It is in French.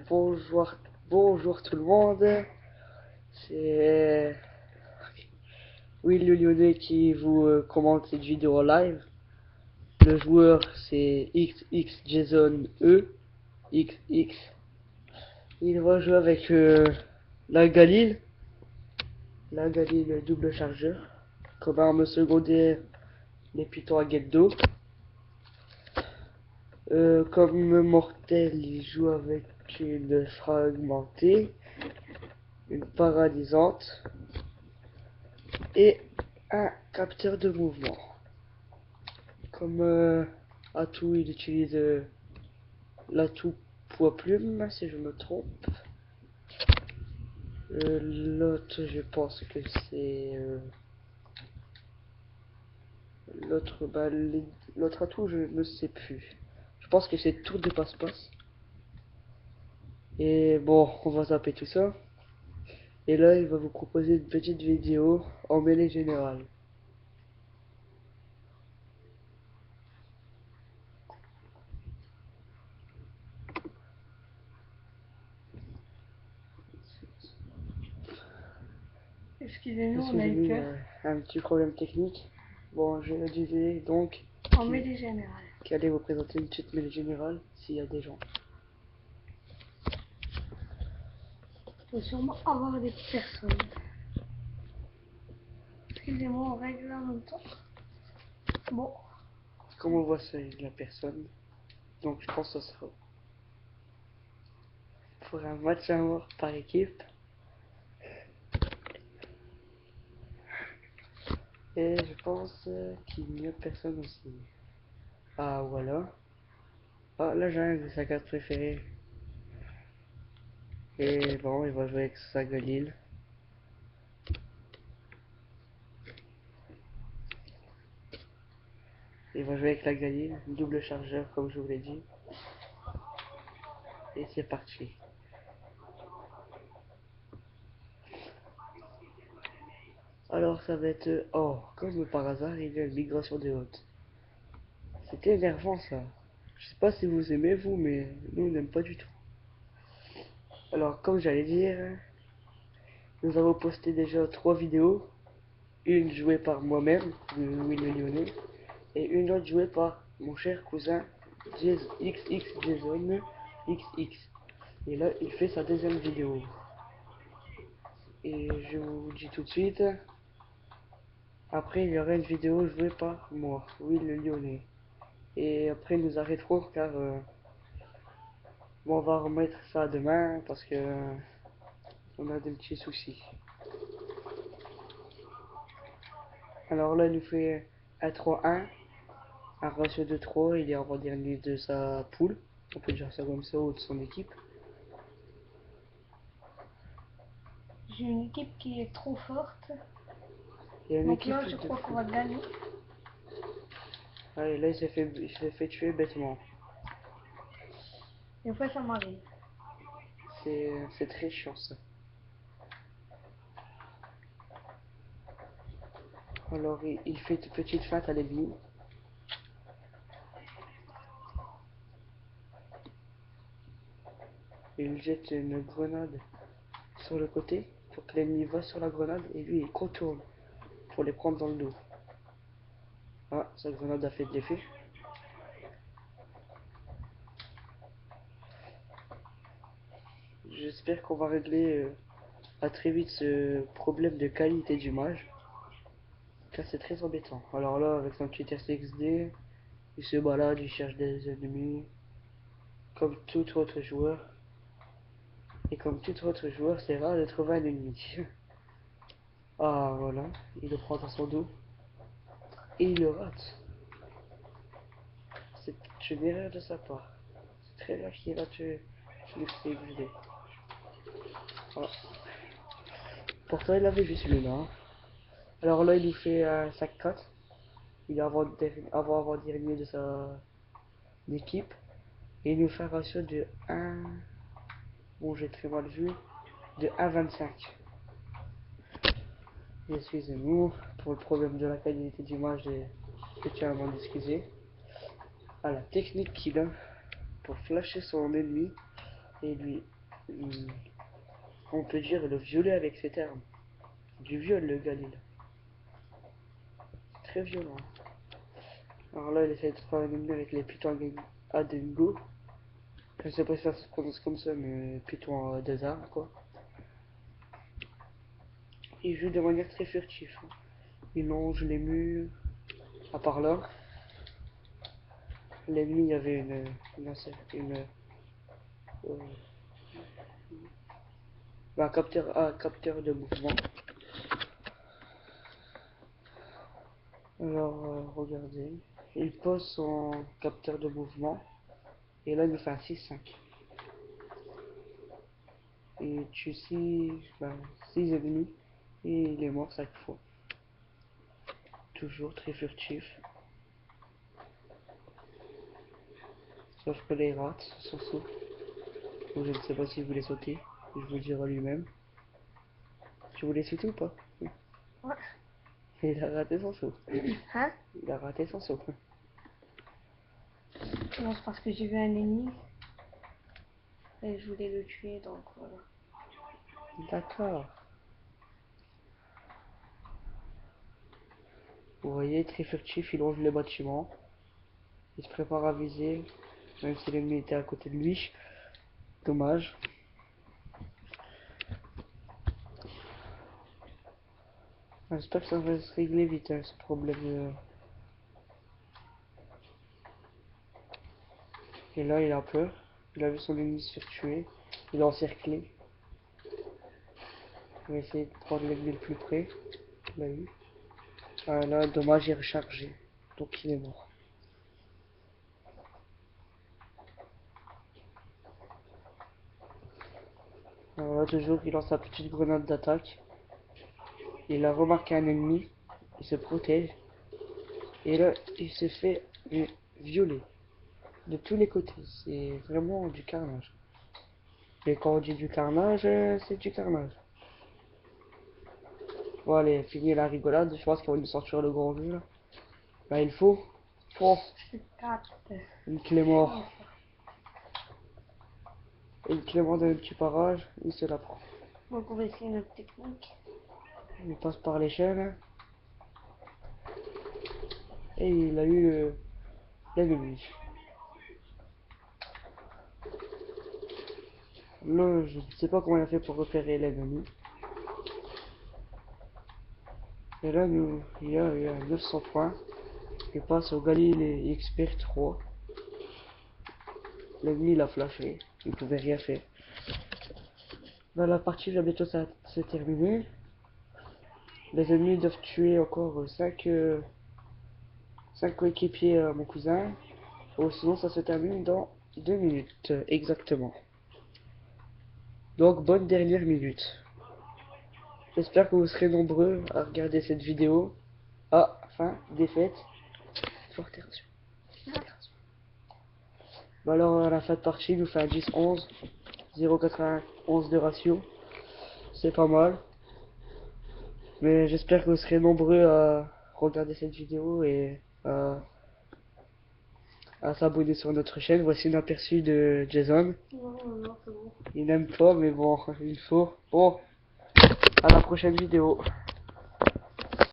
bonjour, bonjour tout le monde. C'est Will le Lyonnais qui vous commente cette vidéo en live. Le joueur c'est XX Jason E. XX. Il va jouer avec la Galil. La Galil double chargeur. Comme arme secondaire, les pitons à guette d'eau. Comme mortel, il joue avec une fragmentée, une paralysante et un capteur de mouvement. Comme atout, il utilise l'atout poids plume, si je me trompe. L'autre, je pense que c'est l'autre atout, je ne sais plus. Je pense que c'est tour de passe-passe. Et bon, on va zapper tout ça. Et là, il va vous proposer une petite vidéo en mêlée générale. Excusez-nous, on a eu Excusez-nous, peur. un petit problème technique. Bon, je le disais donc, En mêlée générale. qui allait vous présenter une petite mêlée générale, s'il y a des gens. Il faut sûrement avoir des personnes. Excusez-moi, on règle en même temps. Bon, Comme on voit, c'est la personne. Donc, je pense que ça sera pour un match à mort par équipe. Et je pense qu'il n'y a personne aussi. Ah, voilà. Ah, la jungle, sa carte préférée. Et bon, il va jouer avec sa Galil. Il va jouer avec la Galil, double chargeur, comme je vous l'ai dit. Et c'est parti. Alors, ça va être... Oh, comme par hasard, il y a une migration de haute. C'était énervant, ça. Je sais pas si vous aimez, vous, mais nous, on n'aime pas du tout. Alors, comme j'allais dire, nous avons posté déjà 3 vidéos. Une jouée par moi-même, Will le Lyonnais, et une autre jouée par mon cher cousin XX Jason XX. Et là, il fait sa deuxième vidéo. Et je vous dis tout de suite, après, il y aura une vidéo jouée par moi, Will le Lyonnais. Et après, nous arrêterons car bon, on va remettre ça demain parce que on a des petits soucis. Alors là, il nous fait un 3-1, un ratio de 3, il est avant-dernier de sa poule, on peut dire ça comme ça, ou de son équipe. j'ai une équipe qui est trop forte. Il y a une Donc équipe là, je de crois fou. qu'on va gagner. Allez, là, il s'est fait tuer bêtement. Des fois, ça m'arrive. C'est très chiant ça. Alors, il fait une petite feinte à l'ennemi. Il jette une grenade sur le côté pour que l'ennemi va sur la grenade et lui il contourne pour les prendre dans le dos. Ah, sa grenade a fait de l'effet. J'espère qu'on va régler à très vite ce problème de qualité d'image. Car c'est très embêtant. Alors là, avec son petit SXD, il se balade, il cherche des ennemis. Comme tout autre joueur. Et comme tout autre joueur, c'est rare de trouver un ennemi. Ah voilà, il le prend dans son dos. Et il le rate. C'est une erreur de sa part. C'est très bien qu'il a tué le CXD. Ah. Pourtant il avait vu celui-là. Hein. Alors là il nous fait un 5-4. Il est avant-dernier de sa équipe. Et il nous fait un ratio de 1... Bon j'ai très mal vu. De 1,25. Excusez-nous pour le problème de la qualité d'image. Je tiens à m'en excuser. À la technique qu'il a pour flasher son ennemi et lui on peut dire le violer avec ses termes. Du viol, le gars, là. Très violent. Alors là, il essaie de faire un ennemi avec les pitons à Dengo. Je sais pas si ça se prononce comme ça, mais pitons des armes, quoi. Il joue de manière très furtive. Il longe les murs. À part là, l'ennemi, il y avait euh, un capteur de mouvement. Alors, regardez. Il pose son capteur de mouvement. Et là, il nous fait un 6-5. Et tue 6 ennemis. Et il est mort 5 fois. Toujours très furtif. Sauf que les rats sont sauts. Donc je ne sais pas s'il voulait sauter. Je vous le dirai lui-même. Tu voulais sauter ou pas? Ouais. Il a raté son saut. Hein? Il a raté son saut. Non, c'est parce que j'ai vu un ennemi. Et je voulais le tuer, donc voilà. D'accord. Vous voyez, très furtif, il longe les bâtiments. Il se prépare à viser, même si l'ennemi était à côté de lui. Dommage. J'espère que ça va se régler vite, hein, ce problème. Et là, il a peur. Il a vu son ennemi se faire tuer. Il a encerclé. Il va essayer de prendre l'ennemi le plus près. Il l'a eu. Ah là, dommage, il est rechargé. Donc il est mort. Alors là, toujours, il lance sa petite grenade d'attaque. Il a remarqué un ennemi. Il se protège. Et là, il se fait violer. De tous les côtés. C'est vraiment du carnage. Et quand on dit du carnage, c'est du carnage. Bon, allez, fini la rigolade. Je pense qu'on va nous sortir le grand jeu là. Là, il faut. Oh, une clé mort. Une clé mort dans le petit parage. Il se la prend. Donc on va essayer notre technique. Il passe par les chaînes. Et il a eu l'ennemi. Là, je ne sais pas comment il a fait pour repérer l'ennemi. Et là, il y a 900 points. Il passe au Galil Expert 3. L'ennemi, il a flashé. Il ne pouvait rien faire. Là, la partie va bientôt se terminer. Les ennemis doivent tuer encore 5 coéquipiers à mon cousin. Ou sinon, ça se termine dans 2 minutes exactement. Donc, bonne dernière minute. J'espère que vous serez nombreux à regarder cette vidéo. Ah, fin, défaite. Forte érosion. Bah alors, à la fin de partie, il nous fait un 10-11. 0,91 de ratio. C'est pas mal. Mais j'espère que vous serez nombreux à regarder cette vidéo et à s'abonner sur notre chaîne. Voici un aperçu de Jason. Non, c'est bon. Il n'aime pas, mais bon, il faut. Bon, à la prochaine vidéo.